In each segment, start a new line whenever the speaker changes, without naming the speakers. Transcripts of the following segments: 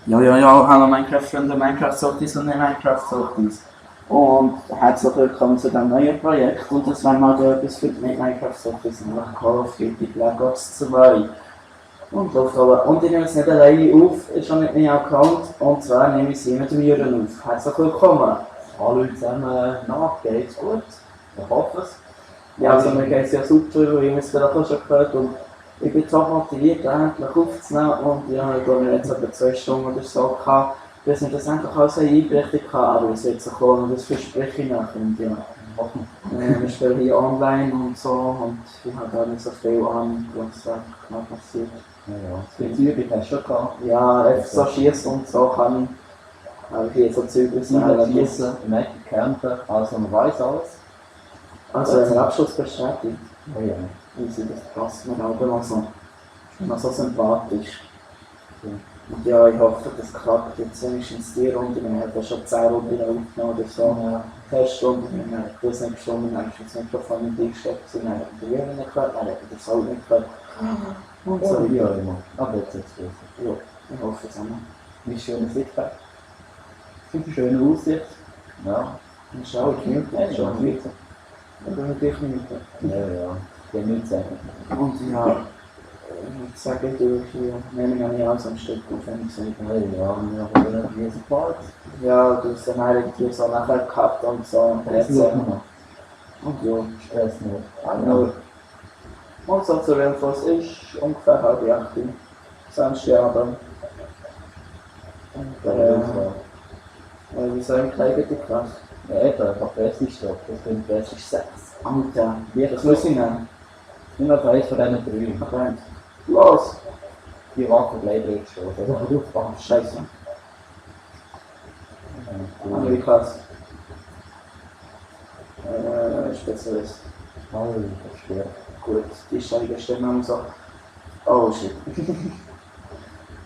Ja, hallo Minecraft-Freunde, Minecraft-Sorties und Minecraft-Sorties. Und herzlich willkommen zu diesem neuen Projekt. Und das wäre mal etwas für die Minecraft-Sorties, nämlich Call of Duty Black Ops 2. Und ich nehme es nicht alleine auf, ist schon mit meinem Account. Und zwar nehme ich sie mit dem Jürgen auf. Herzlich willkommen.
Hallo zusammen, na, geht's gut? Ich hoffe es.
Ja, also mir geht es ja super, wie ihr es vielleicht auch schon gehört. Und ich bin so motiviert, endlich aufzunehmen. Und ja, ich glaube, jetzt etwa 2 Stunden oder so gehabt, bis ich das endlich alles eingerichtet habe. Aber es wird so kommen und das verspreche ich nachher. Und ja, wir spielen hier online und so. Und ich habe gar nicht so viel Ahnung, was da genau passiert.
Ja, die Übung hast du schon gehabt.
Ja, einfach so schießen und so kann ich. Aber hier so Zeug
Schießen, Mädchen campen, also man weiß alles.
Also ein Abschluss bestätigt.
Oh ja.
Easy, das passt mir auch noch so sympathisch. Und ja, ich hoffe, das klappt jetzt wenigstens die Runde. Wir haben ja schon 10 Runden aufgenommen oder so.
Ja.
Teststunde, wir haben das nicht gestimmt, dann ist das Mikrofon nicht eingesteckt, dann haben wir die Jungen nicht gehört, dann haben wir das auch nicht gehört. Und so.
Ja, immer. Aber jetzt ist es besser.
Ja, ich hoffe es auch noch.
Wie schönes Sichtfeld. Super schöne Aussicht. Ja.
Und schau, ich nehme das schon.
Ja,
Ich bin natürlich nicht mehr.
ja. Ich kann nichts sagen.
Und ja, ich sage dir, hier nehme ich ja nicht alles am Stück auf, wenn ich sage.
Ja, wir haben diesen Part.
Ja, du hast dann irgendwie so nachher gehabt und so. Und
Das
jetzt,
schauen wir noch.
und ja.
Stress nicht.
Nur, und so zur Infos ist ungefähr 7:30 Samstagabend. Und wie soll ich kriegen die Kraft?
Ja, eben, ich habe Pressstoff. Das sind Pressig 6.
Alter, das muss ich nehmen.
Nur noch eins von diesen 3.
Okay. Los!
Die Waffe bleibt jetzt schon. Also aufpassen.
Scheiße. Wie krass. Spezialist.
Oh, das ist schwer.
Gut, die steige Stimme und so. Oh shit.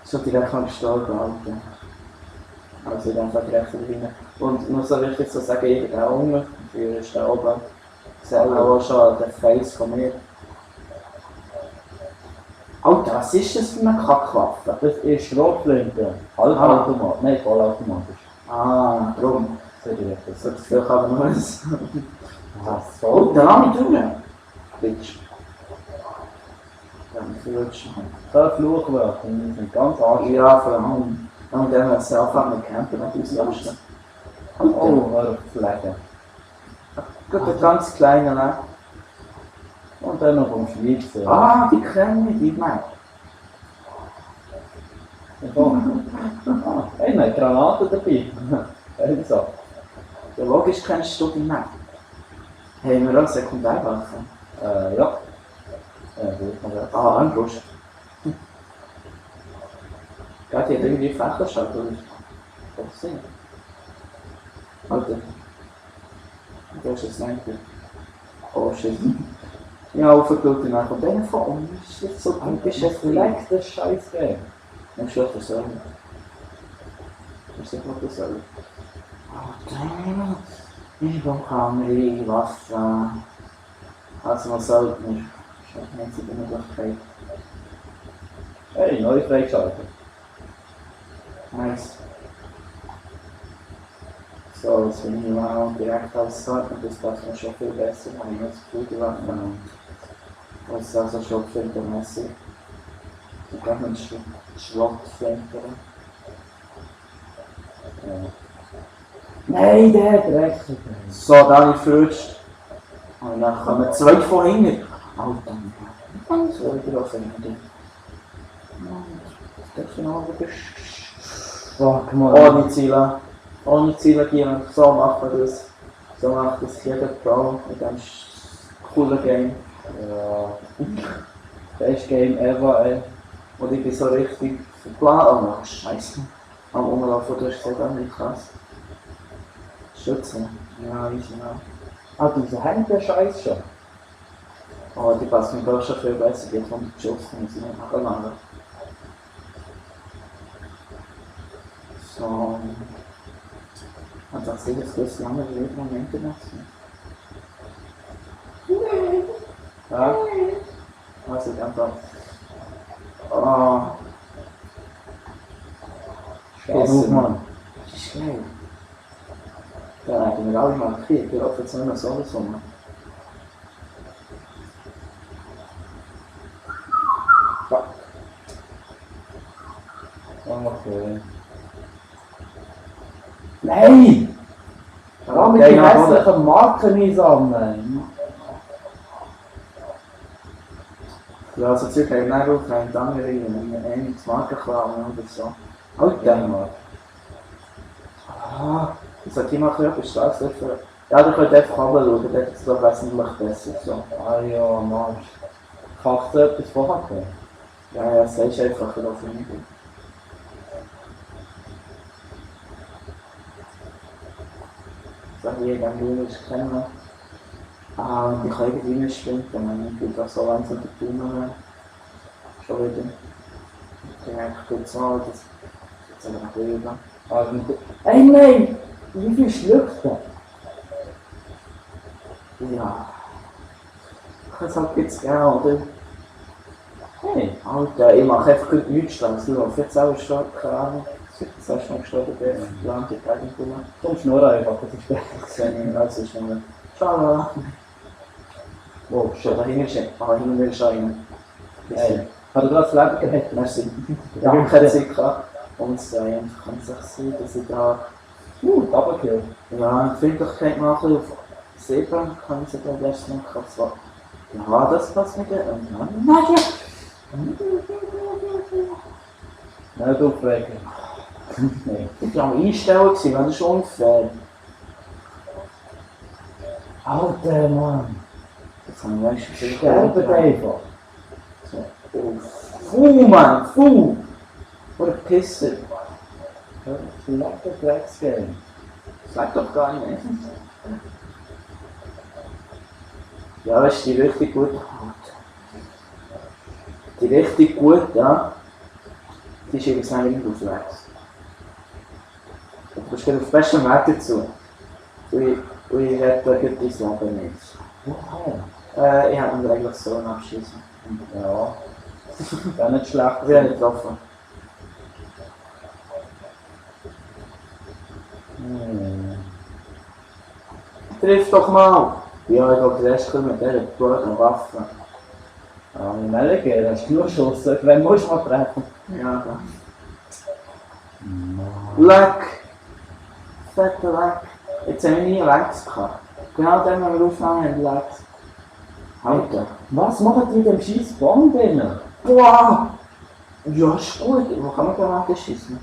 Schon direkt am gestorben, Alter. Also dann direkt rein. Und nur so wichtig zu sagen, ich bin da unten, für ist da oben. Sie haben auch schon den Face von mir. Alter, was ist das für eine Kackwaffe?
Das ist Schrotflinte. Halbautomat. Nein, vollautomatisch.
Ah, drum.
So direkt.
Das sollte vielleicht aber noch eins.
Ah,
Oh,
so.
da lass mich durch. Bitch. Ja, ich will schon.
So Fluchwörter, die sind ganz anstrengend.
Ja, vor allem. Und dann, wenn sie anfangen mit Campen, natürlich auslasten.
Oh, hör auf zu legen.
Gut, ein ganz kleiner, ne?
Und dann noch vom Schweizer.
Ah, die Creme, die Map.
Hey, eine Granate dabei. Also.
Ja, logisch kennst du die Map. Haben wir auch Sekundärwaffe?
Ja. Ja, gut, mal das.
Ah, Armbrust. Geht die hat irgendwie Fächerschalt, oder? Was sind? Alter. Du hast es nicht. Oh shit. Ja, aufgeblüht und dann kommt einer von uns. Ist jetzt so typisch,
Das leckt das Scheiß-Game.
Nimmst du das selber? Ist das noch das selber? Alter. Ich bekomme die Waffe. Also man sollte nicht. Das ist eine einzige Möglichkeit.
Hey, neu freigeschaltet.
Nice. So, jetzt bin ich mal direkt alles gesagt und das passt mir schon viel besser. Habe ich jetzt gut gemacht. Das ist also schon filtermäßig. Ich kann einen Schrottfilter.
Ja.
Nein, der hat recht. So, da habe ich flutscht. Und dann kommen 2 von hinten. Alter. So wieder auf hinten. Das ist noch ein
Fuck, man.
ohne Ziele. Ohne Ziele gehen. So machen wir das. So macht das jeder Pro mit diesem coolen Game.
Ja. Best Game ever, ey.
Und ich bin so richtig verplant. Oh, Scheiße. Am Umlaufen, du hast gesagt, nicht krass. Schützen. Ja, easy, ja.
Ah, du hängt der Scheiß schon.
Oh, die passt mir glaube ich schon viel besser. Die hat 100 Schuss, muss ich nicht machen. So. Und das sind jetzt gewisse andere Leute im Internet. Ja. Also einfach. Oh. vergessen.
Mann.
Das ist geil. Da haben wir alle markiert, wir laufen jetzt nur noch so rum.
Fuck. Okay. Nein! Warum mit den hässlichen Marken einsammeln?
Ja, also Zeug haben wir auch keine andere Regeln, wenn wir nichts Marken klauen oder so. Halt den mal. Ah, das hat jemand etwas Starkes dafür. Ja, ihr könnt einfach runterschauen, das ist doch wesentlich besser. So.
Ah ja, Mann. Kannst du etwas vorher gehen?
Ja, ja, sagst du einfach, was ich nicht bin. So, hier, den Jungen ist kennen. Ah, und ich kann irgendwie nicht spielen, dann geht das so langsam die Daumen. Schon wieder. Ich denke eigentlich gut so, das ist aber noch wieder.
Also, ey nein! Wie viel schluckt der?
Ja. Ich kann es halt jetzt gerne, oder?
Hey!
Alter, ich mache einfach gut nichts Schlimmes. Ich laufe jetzt auch schon, keine Ahnung. Das hast du noch gestorben, der Land in Eigentum.
Kommst du nur einfach, das ist schlecht.
Das sehe ich, also ist nur. Schala.
Wow,
Schon dahinter steht, aber hinten will scheinen.
Hey, hat er gerade das Leben gerettet?
Merci. Ich
Ja,
habe keine Zeit gehabt. Und es kann sich sein, dass ich da.
Doppelkill.
Ja, Empfindlichkeit machen auf 7 kann ich sogar erst noch so. Ja, das passt mit der. Nein,
Nicht aufregen. Nein.
ich war am Einstellen, das ist unfair.
Alter Mann.
Das haben wir schon viel
Sterben einfach.
Fuh, Mann, Fuh! Oder Pisse.
Das ist ein lecker Drecksgame.
Sag doch gar nicht. Ja, das ist die richtig gut. Die richtig gut, ja. Die ist übrigens nicht aufwärts. Du kommst gerade auf den besten Weg dazu. Und ich rette dein Leben nicht.
Woher?
Ich hätte ihn eigentlich so abschießen.
Ja. Wäre nicht schlecht.
Ich bin nicht getroffen. Triff doch mal! Ja, ich glaube, der Rest kommt mit dieser blöden Waffe.
Ah, in Melliger, hast du nur Schuss. Wenn musst du mal treffen.
Ja, da. Leck! Fetter Leck! Jetzt haben wir nie Lecks gehabt. Genau dann, wenn wir aufnehmen, haben wir Lecks. Alter.
Was machen die in dem scheiß Bomb drinnen?
Boah! Ja, ist gut. Wo kann man gerade schießen?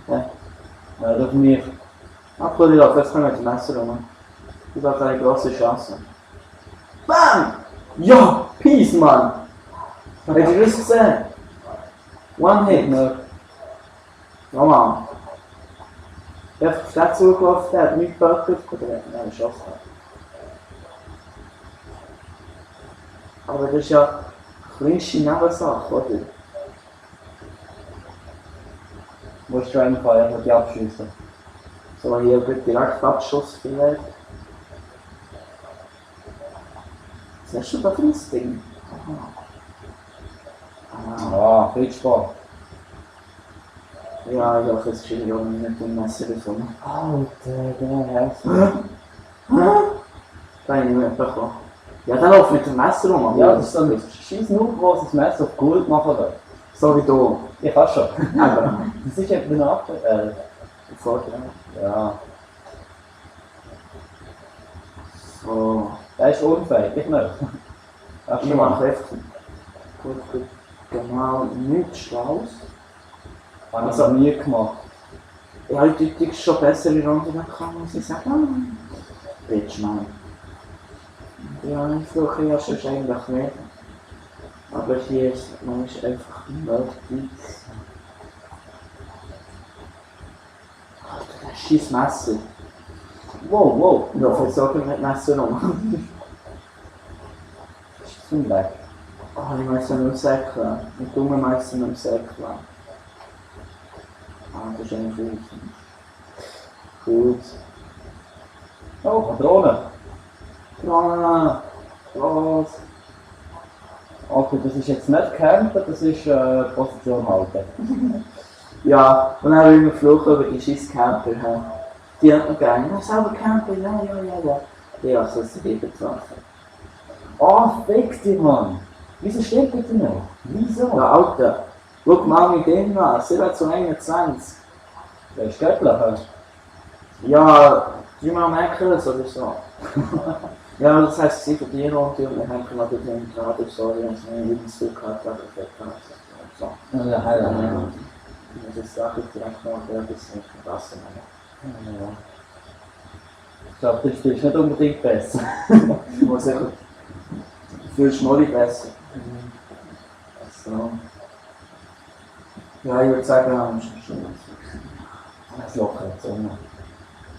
Ja.
Ja, doch nicht.
Applaudi auf, jetzt kommen wir mit dem Messer rum. Das hat eine grosse Chance. BAM! Ja! Peace, Mann! Habt ihr das gesehen? One Hit. Ja, Mann. Ich habe auf den zugelaufen, der hat nichts geböckert. Oder hat ihn geschossen. Aber das ist ja eine kleinste Nebensache, oder?
Musst du reinfallen und die abschießen.
So, hier wird direkt Abschuss vielleicht. Was hast du da für ein Ding? Ah.
Ah, viel Spaß.
Ja, ich hoffe, es ist ja nicht im Messer davon.
Alter, der Herz.
Da habe ich nicht mehr bekommen. Ja, dann lauf mit dem Messer rum. aber
Ja, das ist so ein scheiß nur großes Messer auf Gold machen will.
So wie du.
Ich kann schon.
Aber.
Das ist eben eine Nachteil.
Vorteil.
Ja,
So.
der ist unfähig, ich nicht. Das ist
Ich
schon mal.
mache einfach gut, genau nichts Schlaues.
Habe ich noch nie gemacht.
Ja, die ist schon bessere Runden gekommen, muss ich sagen. Bitch, Mann. Ja, ich fluche ja schon eigentlich nicht. Aber hier ist man ist einfach nötig. Alter, das scheiß Messer.
Wow, wow.
Ich laufe jetzt auch mit Messer rum.
Das ist zum Weg.
Oh, ich muss ja nur säckeln. Mit dummen Messer nur säckeln. Ah, das ist eigentlich gut. Gut.
Oh, Patronen.
Drohne! Los!
Okay, das ist jetzt nicht Campen, das ist Position halten.
Ja, und dann will ich fluchen über die scheiß Camper. Die hat man gerne. Ja, selber Camper, ja. Ja, so ist die Lieblingswaffe.
Fick dich, Mann! Wieso steht bitte nicht? Wieso?
Ja, Alter, schau mal mit dem an, 7:21.
Der ist Göttler.
Ja, 3-mal merken oder so. Ja, das heisst, sie verdienen und wir haben noch den gerade so, wenn es mir übrigens viel gehabt hat, so.
Ja.
Ich muss jetzt sagen, ich direkt noch ein bisschen verpassen.
Ja. Ich glaube, das ist nicht unbedingt besser.
Ich muss einfach viel Schmolli besser. Also, ja, ich würde sagen, wir haben schon.
Das locker jetzt auch noch.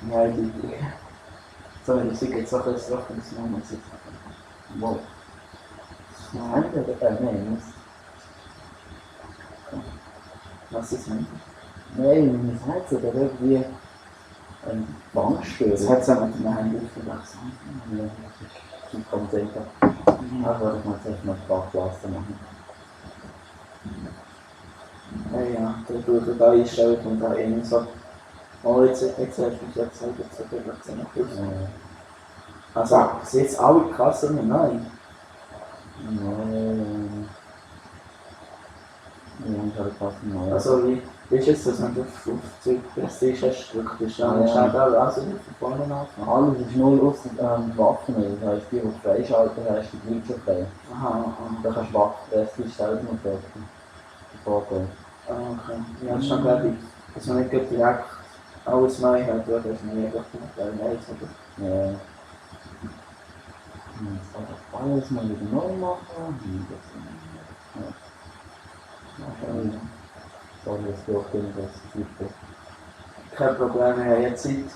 Ja, die. So, wenn ich sage, jetzt auch das Loch ins Namen sitzen.
Wow. Nein, nein.
Was ist denn?
Nein, mein Herz hat irgendwie eine Bankstörung.
Das hat es auch mit dem Handy verwechselt.
Ja, das ist ganz einfach. Aber ich muss jetzt noch ein paar Klassen machen.
Ja, der tut da einstellen und da eben so. Oh, jetzt hast du mich jetzt so viel. Also, sind jetzt alle Kassen oder nein?
Nein. Ja, ich habe fast neu.
Also, wie ist es das, wenn du auf Zeug Prestige hast gedrückt bist?
Ja.
Dann schnell also von vorne anfangen.
Alles ist nur aus Waffen. Das heisst, die freischalten hast, die bleibt schon frei.
Aha,
Da kannst du Waffen selber noch drücken. Okay.
okay. Ja, das ist schon glaube ich, dass man nicht direkt alles neu hat, oder dass man einfach nicht neu ist.
Ja. Jetzt einfach alles mal wieder neu machen. Sorry, jetzt braucht irgendwas Gutes.
Kein Problem, wir haben jetzt Zeit.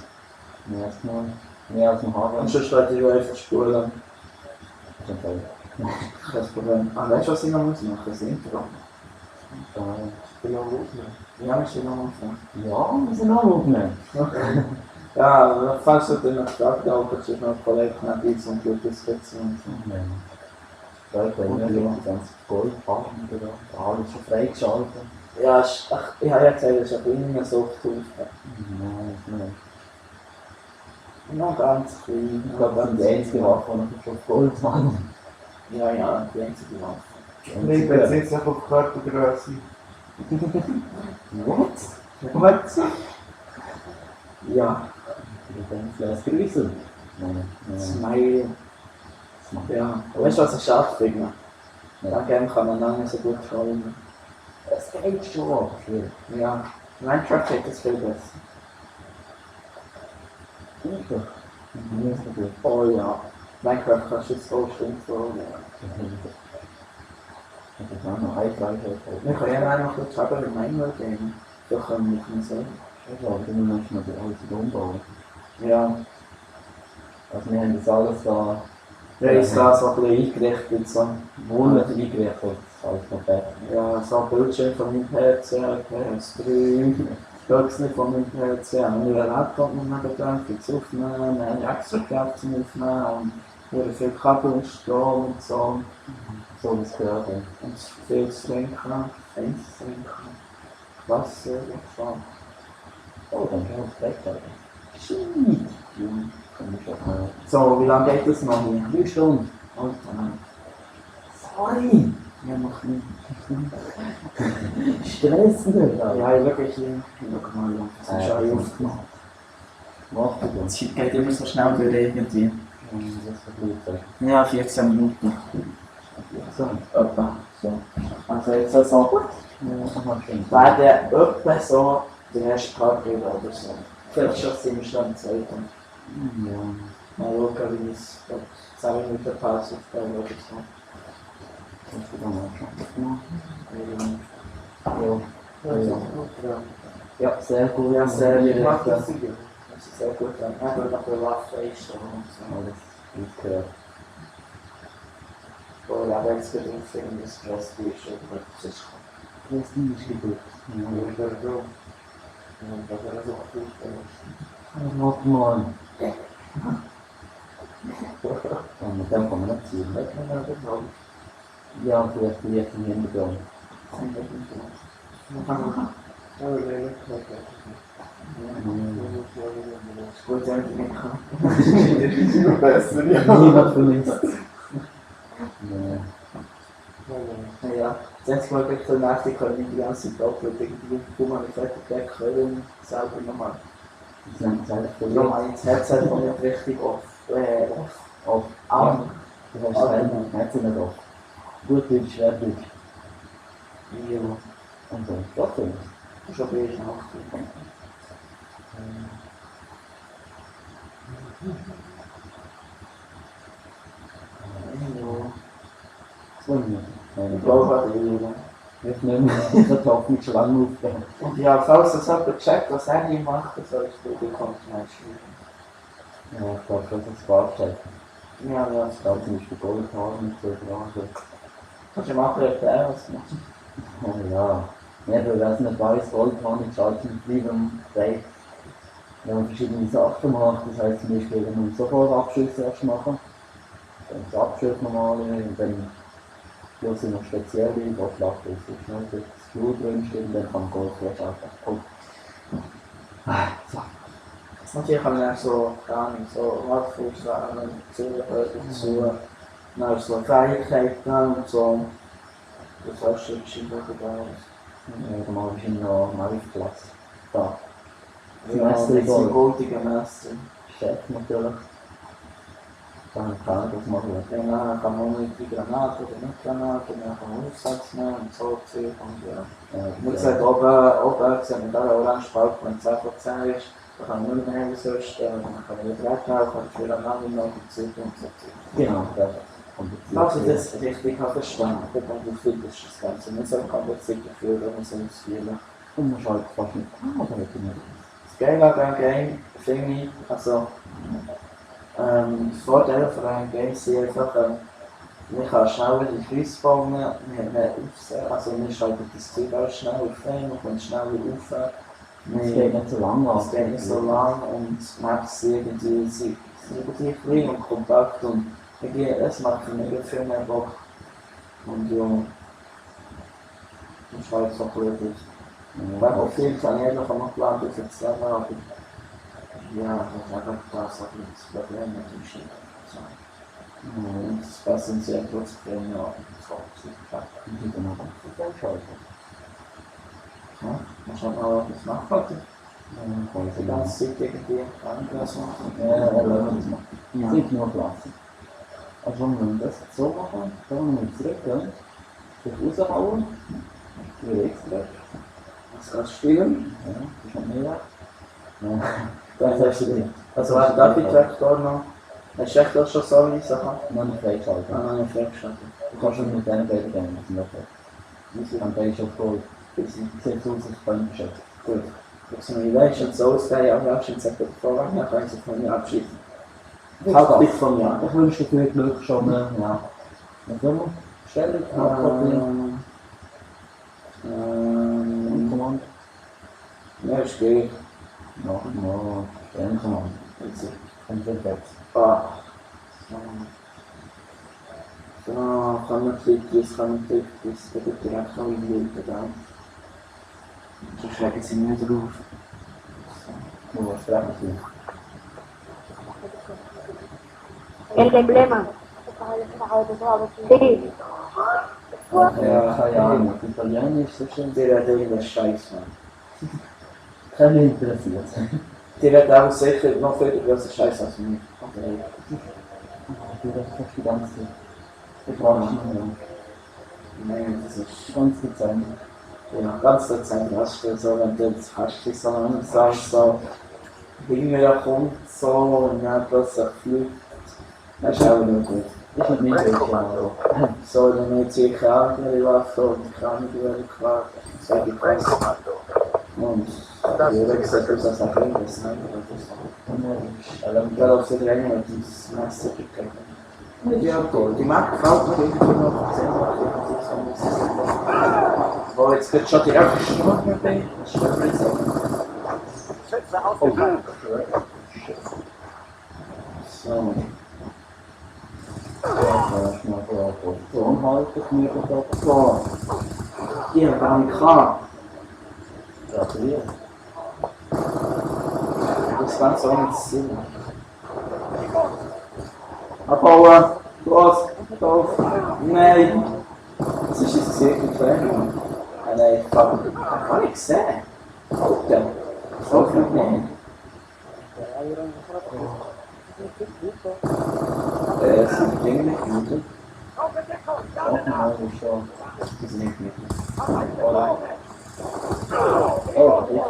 Erstmal mehr als ein Haar.
Und sonst werde ich einfach spulen.
Okay.
Kein Problem. Ah, weißt du, was ich noch muss machen? Das Intro.
Ich bin auch aufnehmen.
Ja, wir sind noch am Anfang.
Ja, wir sind auch aufnehmen.
Okay. Ja, falls du dann noch gefragt hast, kannst du noch ein Kollegen nehmen, und Gutes setzen und so.
Ja. Ich habe die ganze Goldfarben oder alles schon freigeschaltet.
Ja, ach, ich habe ja gesagt, das ist ein kleiner Suchthaus.
Nein.
Noch ganz klein.
Ich glaube, das sind die einzige Waffe, die ich schon auf Gold habe.
Ja, die einzige Waffe.
Nee, ich bin jetzt auf Körpergröße.
What?
Was?
Ja,
Ich denke, vielleicht grüßen. Nein.
Smile. Ja, weißt du, was ich schade finde?
Ja.
Dem kann man lange so gut folgen.
Es geht schon, aber schwierig.
Ja, Minecraft hat das viel besser.
Ist doch. Mir ist gut.
Oh ja, Minecraft kannst du jetzt so stimmt folgen.
Ich habe auch noch ein Freiheit.
Wir können ja noch kurz sagen, wie Manual gehen. Da können wir nicht mehr sehen.
Ich glaube, dann müssen wir alles wieder umbauen.
Ja,
Also wir haben das alles da
wir haben uns da so ein bisschen eingerichtet. So.
wohl eingerichtet. Alles noch fertig.
Ja, so ein Bildschirm von meinem PC, PS3, Höchstlich von meinem PC, einen Laptop noch nebenan für das Aufnehmen, wir haben extra Kraft zum Aufnehmen und wurde viel Kabel und Strom und so.
So wie es gehört.
Und viel zu trinken, Eis zu trinken, Wasser und so.
Oh, dann können wir es weghalten.
Shit!
Dann ist das mal
So, wie lange geht das noch hier?
3 Stunden.
Alter, nein.
Sorry!
Ja, noch nicht.
Stress nicht, Alter.
Ja, ich wirklich hier. Schau mal, das ist schon aufgemacht.
Mach du
Die
das.
Zeit geht immer so schnell durch irgendwie.
Das ist gut sein.
Ja, 14 Minuten.
So.
Etwa. So. Also jetzt so.
Ja, mach schön.
Werden etwa so der erste Part oder so. Vielleicht schon sind wir schon am zweiten.
Ja.
Mal schauen, wie es 10 Minuten Pause aufgeben oder so.
Kannst du dann auch schon.
Ja.
Ja, sehr gut.
Ja, sehr gut.
Macht das
Das
sicher.
ist sehr gut. Ich würde noch eine Waffe einstellen und so.
Alles gut gehört.
Oder aber jetzt wird ich finde, das Stress ist schon gut. Das ist
Das ist nicht gut.
Ja, ich glaube so. Ja, das wäre so gut.
Warte mal. Und mit dem kann man nicht ziehen.
gut.
Ja, vielleicht leicht im Hintergrund.
Aber nein, nicht gehört.
Gut, ja, ich nicht kann.
Die sind noch besser, ja.
Niemand vermisst. Nee.
Ja, das einzige Mal, dass ich so nervig kann, die ganze Zeit doppelt irgendwie, wo man nicht fertig weg können, selber nochmal.
Das nennt sich eigentlich
Ja, mein Headset noch nicht richtig off.
auf
An.
Du hast kein Herzen nicht auf. Gut Deutsch, schwer Deutsch.
Ja,
Und so, trotzdem.
schon bin ich noch. Ja.
2 Minuten.
Ich glaube,
Ich nehme ich habe die Hoffnung schon lange aufgegeben.
und ja, falls das jemand checkt, was er hier macht, dann soll ich dir die Kommentare schreiben.
Ja, ich glaube schon, dass es Farbcheck.
Ja, ja,
Ich glaube zum Beispiel Goldhaar mit so Branche.
kannst du mal erklären, was du machst?
Oh ja. Ja, für wer es nicht weiss, Goldhaar mit schalten Freedom Day. Wir haben verschiedene Sachen gemacht. Das heisst zum Beispiel, wenn wir sofort Abschüsse erst machen. Dann das Abschüsse normale und dann plus noch spezielle, wo die Lache ist schnell das Blut drin steht und dann kann man Goldflash einfach so.
Natürlich kann man auch so, keine Ahnung, so Radfußfahren, Zuhören dazu, dann so Fähigkeiten und so. Das hast du bestimmt auch egal.
Da mal ist in der Maritklasse. Da.
Ja, das sind goldige Messer.
Chef natürlich. Dann kann ich das machen.
Ja, dann kann man mit die Granate oder nicht Granate, dann kann man Aufsatz nehmen und so Zeug und ja. Wie gesagt, oben sehen wir da orange Spalt, wenn es 10% ist, dann kann man nur mehr rausrüsten, dann kann man wieder wegnehmen, kann ich wieder annehmen noch die Zeug und so.
Genau, das ist kompliziert.
Falls ich das richtig habe verstanden, dann wie viel ist das Ganze nicht so kompliziert dafür, wenn man so ausführen.
Und man schaltet fast nicht an, oder nicht?
Das Geile an diesem Game finde ich, also die Vorteile von einem Game sind einfach, man kann schneller die Kreise bauen, man hat mehr Aufsehen, also man schaltet das Zeug auch schnell auf, man kommt schneller rauf.
Es geht nicht so lange an.
Es geht nicht so lang und Maps sind irgendwie klein und kompakt und es macht mega viel mehr Bock. Und ja, das war jetzt so gut. Ich habe auch viel Kanäle noch geplant, auf jetzt Level, aber ja, ich habe einfach das Problem mit dem Schiff. Und das Beste sind sehr kurz Probleme, ja, so, super.
Und die dann auch schalten.
Ja, man schaut mal, was nachfragt. Die
Die
ganze Zeit irgendwie angelassen machen.
Ja, das machen. Sind nur Klassen. Also wenn wir das so machen, dann müssen wir zurückgehen, sich raushauen, wieder extra.
Was kannst du spielen?
Ja, das ist noch mehr. Ja,
Das hast du nicht. Also darf ich Traktor noch? Hast du echt auch schon so eine Sachen?
noch nicht freigeschaltet.
Ah, nein, freigeschaltet.
Du kannst schon mit denen beiden gehen, das ist noch okay. Dann bin ich auf Gold. Sieht aus, als könnte ich jetzt.
Gut. Jetzt wenn ich weiss, und so ausgehe, aber abschließend sagt der Vorgang, dann kann ich es von mir abschließen. Hauptbild von mir.
Ich wünsche dir viel Glück schon. Ja. Was soll man? Stellung, abkoppeln, Kommand.
Ja, ist gut.
Nochmal, Stellungkommand. Und dann jetzt.
Ah. So, kann man klicken, das wird direkt noch einlegen, dann. So schlägt sie nicht drauf.
Wo sprechen Sie?
El emblema. Sí.
Ja, keine Ahnung. Italienisch so schön.
Die werden irgendeinen Scheiß machen.
Kann mich interessiert.
Die werden auch sicher noch viel größer Scheiß als mich.
Du hast fast die ganze Zeit. Ich frage mich nicht.
Nein, das ist
Ganz dezent.
ja, ganz dezent rausgestellt, so wenn du jetzt hast du so einen sagst, so hinterher kommt so und dann plötzlich fliegt. Das ist auch nicht gut.
Ist nicht mein Bildschirm, also.
So, dann hat sie keine andere Waffe und keine andere Quart. Sag ich was. Und jeder gesagt, dass das auch irgendwas sein oder so. Ja, auf der Länge hat dieses Messer gekriegt. Ja, gut. Die Marke gefällt mir irgendwie noch 10 Wo jetzt wird schon direkt geschnurrt mit dem. Das ist schon nicht so. So.
schnell vor der Position halten, genügend ab.
So. Die haben gar nicht gehabt.
Gratuliere.
Das Ganze auch nicht Sinn. Abbauen! Los! Los! Nein! Das ist jetzt sehr gut Training. Nein, ich habe gar nicht gesehen. Alter! So viel nicht. Sind die Dinge nicht gut?
Offenbar ist schon.
Die sind nicht gut.
Oh, richtig.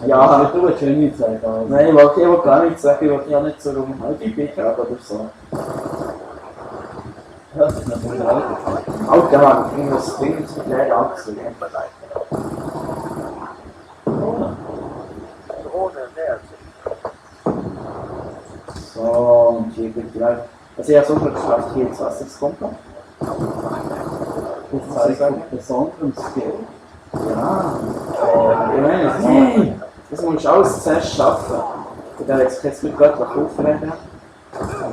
Ja.
Du willst schon nichts sagen. Also.
Nein, ich wollte gar nicht sagen, ich wollte ja nicht so rumhalten, ich bin gerade oder so.
Ja, das ist natürlich auch.
Alter Mann, ich muss dringend mit Leuten angezogen. So, und hier geht gleich. Also ich habe so viel geschafft, hier jetzt was jetzt kommt noch.
Das zeigt einen besonderen Skill.
Ja. Ich meine, das musst du alles zuerst schaffen. Und dann jetzt mit Gott aufreden.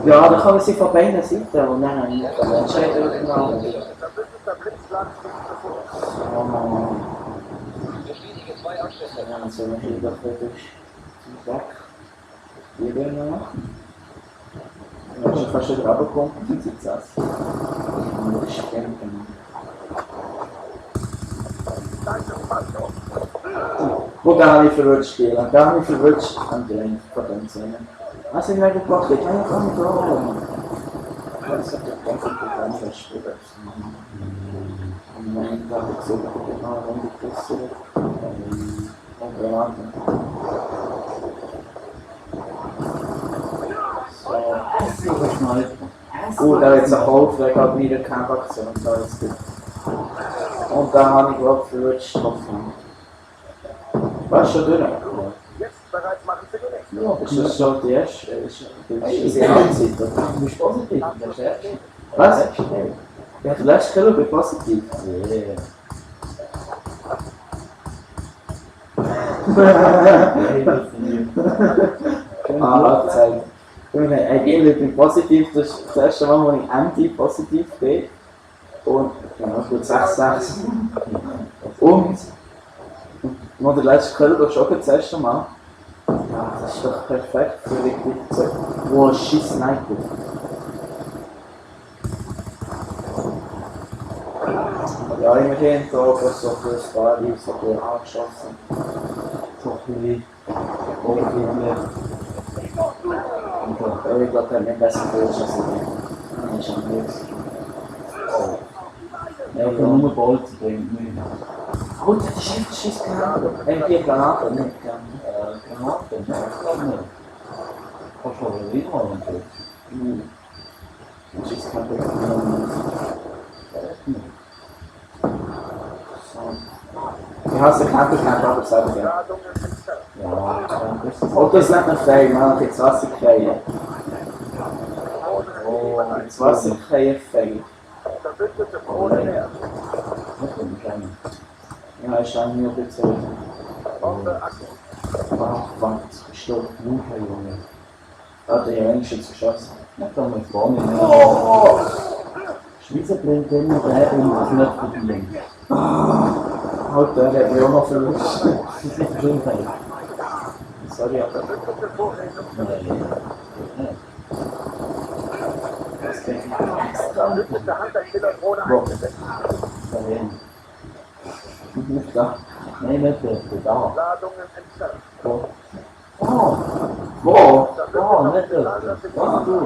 Ja, dann kann man sie von beiden Seiten und dann entscheiden wir genau. Ja, so eine hier doch wirklich weg. Hier werden wir machen. Wenn man schon fast wieder runterkommt, dann sieht es aus. Und das stimmt. Wo gar nicht verrutscht spielen, gar nicht verrutscht an den Potenzialen. Was ich mir gebracht habe, ich kann gar nicht glauben. Das hat doch ganz viel ganz verspielt. Und mein Tag ist so, dass ich mal runter küsse. Und beraten. So. Gut, da jetzt ein Hauptweg hat wieder keine Aktion, da ist gut. Und da habe ich glaube verrutscht getroffen. Warst du schon durch? Ja, ist das schon die erste? Ist die Halbzeit, oder?
Du bist positiv, das ist erst.
Was? Ja, du lässt keine Lüge positiv. Halbzeit. Ich bin positiv, das ist das erste Mal, wo ich anti-positiv bin. Und, ja, gut, 6-6. Und, wo der letzte Köln schon das erste Mal. Ja, das ist doch perfekt für wirklich so, wo ein Schiss neigt. Ja, immerhin da so viel Sparlieb, so viel angeschossen. So viel Oberfläche. Ich glaube, er hat nicht besser gefühlt als ich. Das ist schon nichts.
Ja, ich kann nur Bolzen bringen.
Gut, das ist einfach Schiss gehabt. Die Granaten nicht gegangen.
Granaten? Ja, ich glaube nicht. Kannst du aber wieder mal anschauen.
Das ist kein Problem. Ich hasse Campingcamp, aber selber gerne.
Ja,
Und das nennt man Fail, man kann ins Wasser fallen. Ins Wasser fallen, Fail. Ja, ich habe mir bezahlt. Ach, wann ist es gestorben?
Junge.
Ah, der Jens ist geschossen.
Ja, da muss gar nicht mehr. Schweizer bringt immer der und das nicht verdienen.
Halt, der hat mich auch noch verlust.
Das ist nicht Gesundheit.
Sorry, aber
Nein.
das geht nicht.
Wo? Dahin.
Nicht da.
Nein, nicht dort, da. Wo?
Oh! Wo?
Da, nicht dort. Was du?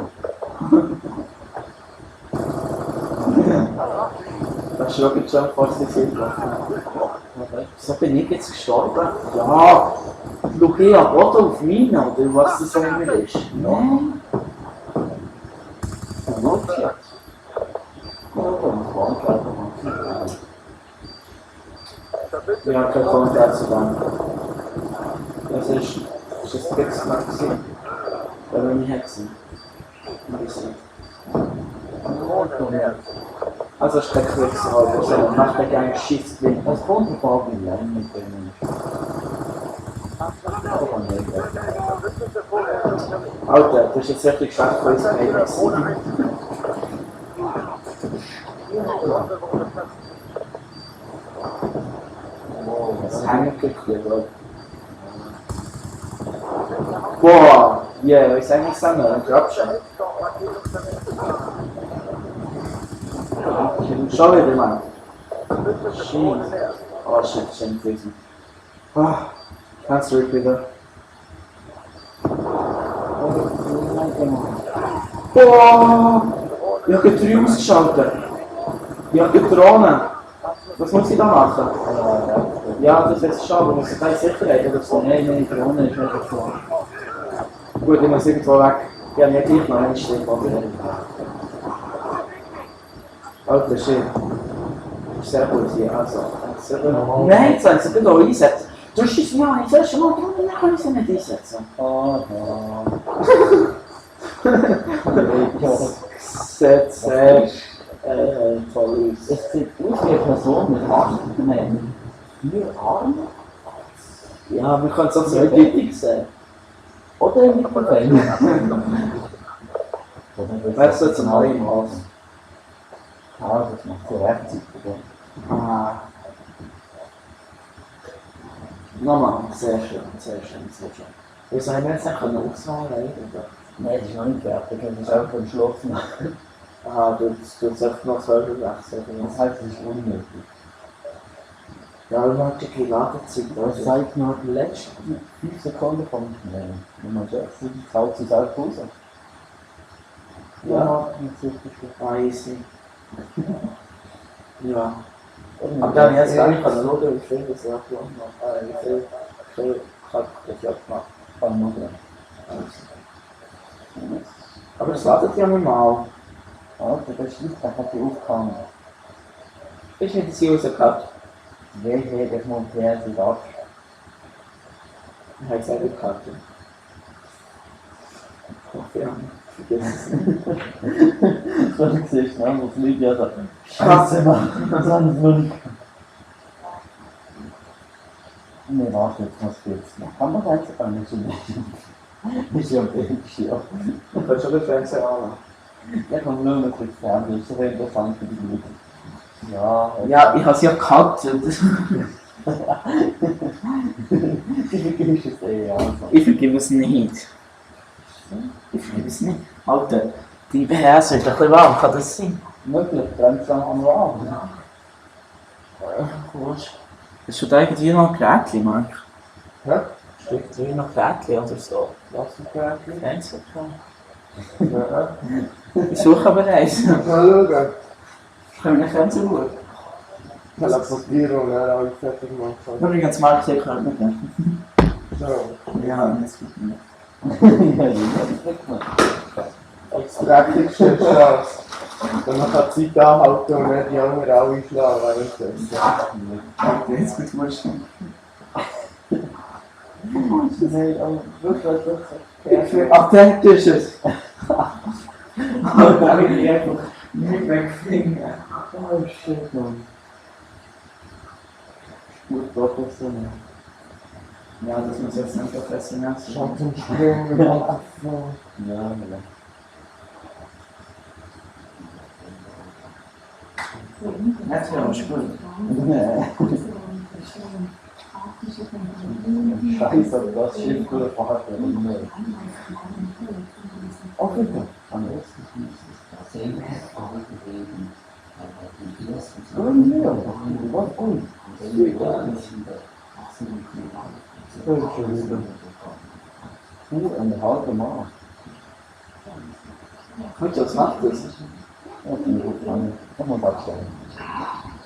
Das ist wirklich schon fast nicht viel. So bin ich jetzt gestorben? Ja! Lucia, Boden auf Mine, oder was das immer ist? Nein!
Nutzt jetzt. Ja, das war ein kleiner.
Ja, kein Kommentar zu dem. Das ist das Kriegsmark. Da bin ich Hexen. Also es ist kein Kriegsmark, sondern macht der Gang Schiffsblind.
Das kommt ein paar Millionen mit denen. Aber nicht.
Alter, das ist jetzt richtig schlecht für uns beide. Das hängt wirklich, oder? Boah, yeah, ich sag nicht sagen, ein Grabstein. Schau wieder, Mann. Shit. Oh shit, schön gewesen. Ah, ganz ruhig wieder. Boah! Ich habe die 3 ausgeschaltet. Ich habe die Drohne. Was muss ich da machen? Ja, das ist schon, aber muss ich keine Sicherheit oder so?
Nein, die Drohne ist nicht so.
Gut, ich muss irgendwo weg. Ich habe mir gleich noch einen Stück vorbereitet. Alter Shit. Ist sehr gut hier, also. Nein, jetzt haben sie den hier einsetzen. Du schießt mich an, ich soll schon mal dran, dann kann ich sie nicht einsetzen.
Oh,
Sieht sehr toll aus.
es sieht aus wie eine Person mit 8 Männern. 4 Arme?
Ja, wir können es auch so eindeutig sehen.
Oder ein Mikrofon?
Weißt du, jetzt mal im Haus?
Ah, das macht so rechtzeitig.
Ah. Nochmal, sehr schön, sehr schön, sehr schön. Wieso haben wir jetzt nicht auswählen können?
Nein, das ist noch nicht fertig, das ist einfach ein Schluss machen.
Aha, du hast einfach noch selber wechseln.
Das heißt, es ist unnötig.
Ja, aber man hat ja keine Ladezeit.
Das zeigt noch die letzten 5 Sekunden vom Schnell. Wenn man schätzt, das haut sich selbst raus.
Ja.
nicht sicher.
Ah, easy. Ja. Aber dann jetzt gar nicht schauen, wie viel das abgelassen hat. Wie viel hat das abgemacht.
Kann man ja.
Aber das ladet ja normal.
Alter, das ist nicht, der hat die aufgehangen.
Ist nicht das hier rausgehabt?
Welche, das montiert sich ab.
Ich habe es auch gehabt. Ach ja, vergiss es nicht.
Du siehst, ne, wo Lydia sagt, Scheiße, Mann, das haben wir nicht. Nee, warte, jetzt was gibt's noch. Kann man das jetzt auch nicht so nehmen? Ist ja belgisch, ja.
Du kannst schon den Fernseher anlassen.
Ja, kann man nur noch kurz fertig, das ist so interessant für die Leute. Ja,
Ja, ich habe es ja gehabt.
ich vergiss es eh, also.
Ich vergebe es nicht. Ich vergebe es nicht. Alter, die BHS wird ein bisschen warm, kann das sein?
Möglich, brennt es langsam warm.
Ist schon da irgendwie noch ein Gerätchen, Marc?
Hä?
Steht da noch ein Gerätchen oder so?
Was für ein Gerät?
Kennst du das?
Ja.
Ich suche aber eins.
Mal schauen.
Können wir nicht Fernseher schauen?
Teleportieren und dann alle fertig machen.
Übrigens, Marc, hier können wir nicht.
So.
Ja, das geht nicht.
Ja, das kriegt man.
Das Dreckigste ist das. Wenn man die Zeit anhalten und nicht die anderen alle einschlagen währenddessen.
Okay, jetzt geht's wurscht.
Nein, aber wirklich.
Ach, der ist es. Da will ich einfach nicht wegfliegen.
Oh shit, man. Gut professionell.
Ja, das muss jetzt nicht professionell sein.
Schon zum Springen gemacht.
Ja, ja.
Jetzt wäre es gut.
Scheiße, das Schiff wurde vorher nicht. Auch bitte. Am besten ist es. Oh, ja, was gut. Eine halbe Mal.
Gut, was macht das?
Ja, finde ich gut. Kann man abstellen.